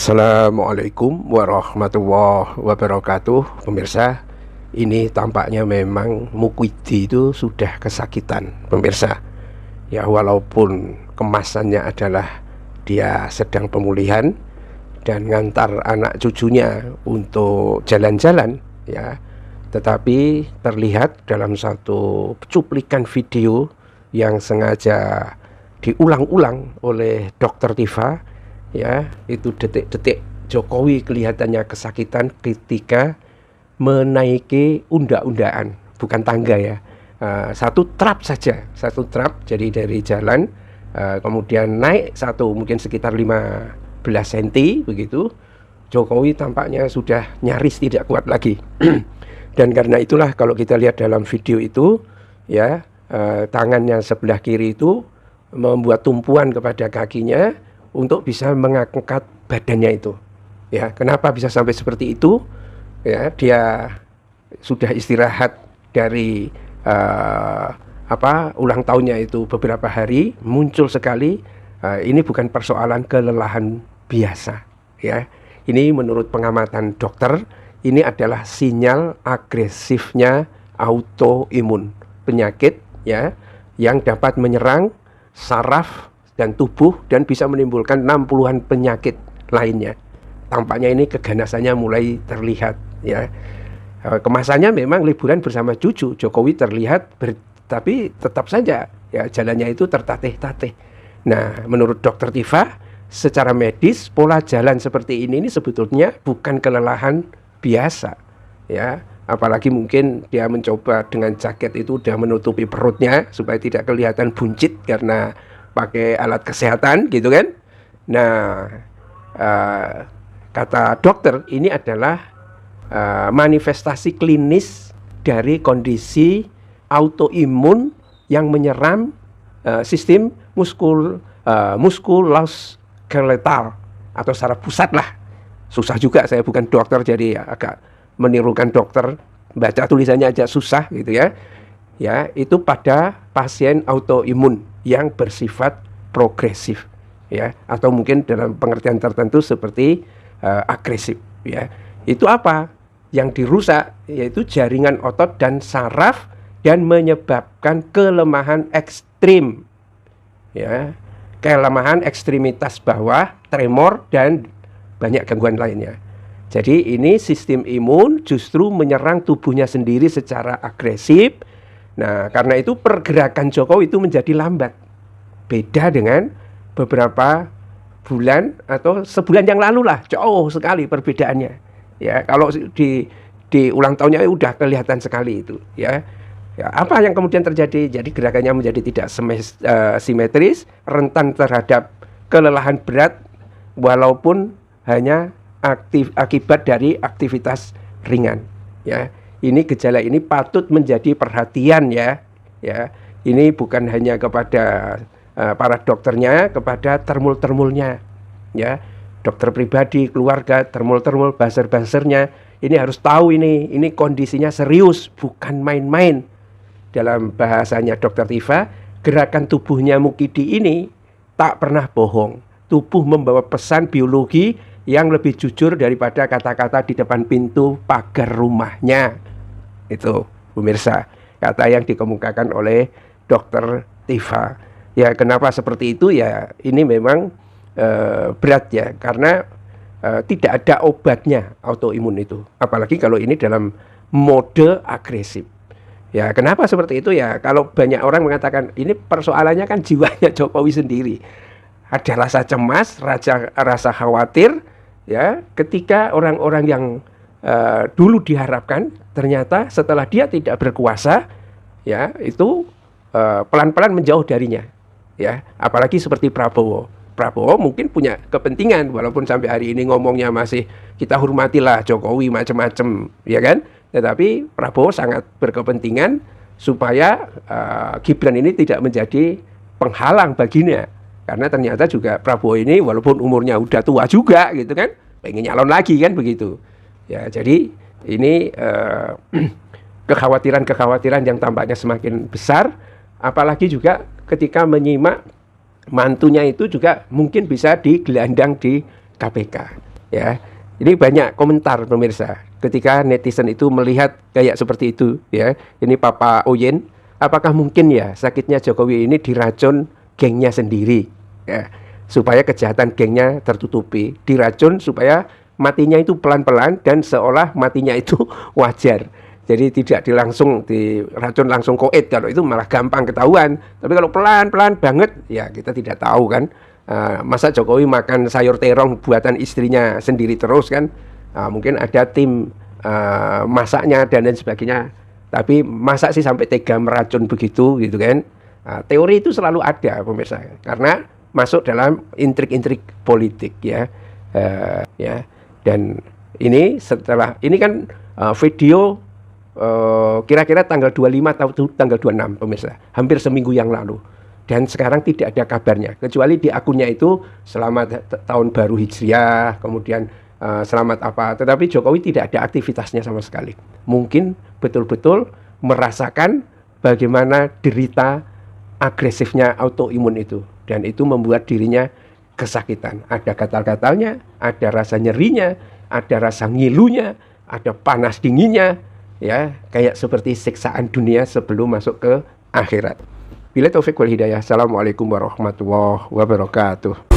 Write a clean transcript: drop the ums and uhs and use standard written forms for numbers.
Assalamualaikum warahmatullahi wabarakatuh. Pemirsa, ini tampaknya memang Mukidi itu sudah kesakitan, pemirsa. Ya, walaupun kemasannya adalah dia sedang pemulihan dan ngantar anak cucunya untuk jalan-jalan, ya, tetapi terlihat dalam satu cuplikan video yang sengaja diulang-ulang oleh Dr. Tifa, ya, itu detik-detik Jokowi kelihatannya kesakitan ketika menaiki unda-undaan, bukan tangga ya, satu trap saja, satu trap, jadi dari jalan kemudian naik satu mungkin sekitar 15 cm begitu. Jokowi tampaknya sudah nyaris tidak kuat lagi. Dan karena itulah kalau kita lihat dalam video itu, ya, tangannya sebelah kiri itu membuat tumpuan kepada kakinya untuk bisa mengangkat badannya itu. Ya, kenapa bisa sampai seperti itu? Ya, dia sudah istirahat dari ulang tahunnya itu beberapa hari, muncul sekali. Ini bukan persoalan kelelahan biasa, ya. Ini menurut pengamatan dokter, ini adalah sinyal agresifnya autoimun, penyakit, ya, yang dapat menyerang saraf dan tubuh dan bisa menimbulkan 60-an penyakit lainnya. Tampaknya ini keganasannya mulai terlihat, ya. Kemasannya memang liburan bersama cucu. Jokowi terlihat tapi tetap saja, ya, jalannya itu tertatih-tatih. Nah, menurut Dr. Tifa, secara medis pola jalan seperti ini sebetulnya bukan kelelahan biasa, ya. Apalagi mungkin dia mencoba dengan jaket itu udah menutupi perutnya supaya tidak kelihatan buncit karena pakai alat kesehatan, gitu kan. Nah, kata dokter, ini adalah manifestasi klinis dari kondisi autoimun yang menyerang sistem muskuloskeletal atau secara pusat lah. Susah juga, saya bukan dokter jadi agak menirukan dokter, baca tulisannya aja susah gitu ya. Ya, itu pada pasien autoimun yang bersifat progresif, ya, atau mungkin dalam pengertian tertentu seperti agresif, ya. Itu apa yang dirusak? Yaitu jaringan otot dan saraf dan menyebabkan kelemahan ekstrim, ya, kelemahan ekstremitas bawah, tremor dan banyak gangguan lainnya. Jadi ini sistem imun justru menyerang tubuhnya sendiri secara agresif. Nah, karena itu pergerakan Jokowi itu menjadi lambat. Beda dengan beberapa bulan atau sebulan yang lalu lah, jauh sekali perbedaannya. Ya, kalau di ulang tahunnya udah kelihatan sekali itu, ya. Ya, apa yang kemudian terjadi? Jadi gerakannya menjadi tidak simetris, rentan terhadap kelelahan berat walaupun hanya akibat dari aktivitas ringan, ya. Ini gejala ini patut menjadi perhatian, ya. Ya, ini bukan hanya kepada para dokternya, kepada termul-termulnya, ya. Dokter pribadi, keluarga, termul-termul, buzzer-buzzernya, ini harus tahu ini kondisinya serius, bukan main-main. Dalam bahasanya Dr. Tifa, gerakan tubuhnya Mukidi ini tak pernah bohong. Tubuh membawa pesan biologi yang lebih jujur daripada kata-kata di depan pintu pagar rumahnya. Itu, pemirsa, kata yang dikemukakan oleh Dr. Tifa. Ya, kenapa seperti itu? Ya, ini memang berat, ya, karena tidak ada obatnya autoimun itu. Apalagi kalau ini dalam mode agresif. Ya, kenapa seperti itu? Ya, kalau banyak orang mengatakan ini persoalannya kan jiwanya Jokowi sendiri. Ada rasa cemas, rasa khawatir, ya, ketika orang-orang yang dulu diharapkan ternyata setelah dia tidak berkuasa, ya, itu pelan-pelan menjauh darinya, ya. Apalagi seperti Prabowo mungkin punya kepentingan, walaupun sampai hari ini ngomongnya masih kita hormatilah Jokowi macam-macam, ya kan. Tetapi Prabowo sangat berkepentingan supaya Gibran ini tidak menjadi penghalang baginya. Karena ternyata juga Prabowo ini walaupun umurnya udah tua juga gitu kan, pengen nyalon lagi kan begitu. Ya, jadi ini kekhawatiran yang tampaknya semakin besar, apalagi juga ketika menyimak mantunya itu juga mungkin bisa digelandang di KPK. ya. Ini banyak komentar pemirsa ketika netizen itu melihat kayak seperti itu ya. Ini Papa Oyen, apakah mungkin ya sakitnya Jokowi ini diracun gengnya sendiri ya, supaya kejahatan gengnya tertutupi, diracun supaya matinya itu pelan-pelan dan seolah matinya itu wajar. Jadi tidak diracun langsung koid, kalau itu malah gampang ketahuan. Tapi kalau pelan-pelan banget ya kita tidak tahu kan. Masa Jokowi makan sayur terong buatan istrinya sendiri terus kan? Mungkin ada tim masaknya dan lain sebagainya. Tapi masa sih sampai tega meracun begitu gitu kan? Teori itu selalu ada pemirsa, karena masuk dalam intrik-intrik politik ya. Ya. Dan ini setelah ini kan video kira-kira tanggal 25 atau tanggal 26 pemirsa, hampir seminggu yang lalu. Dan sekarang tidak ada kabarnya, kecuali di akunnya itu selamat tahun baru Hijriah, kemudian selamat apa, tetapi Jokowi tidak ada aktivitasnya sama sekali. Mungkin betul-betul merasakan bagaimana derita agresifnya autoimun itu, dan itu membuat dirinya kesakitan. Ada gatal-gatalnya, ada rasa nyerinya, ada rasa ngilunya, ada panas dinginnya, ya, kayak seperti siksaan dunia sebelum masuk ke akhirat. Bila taufik wal hidayah. Assalamualaikum warahmatullahi wabarakatuh.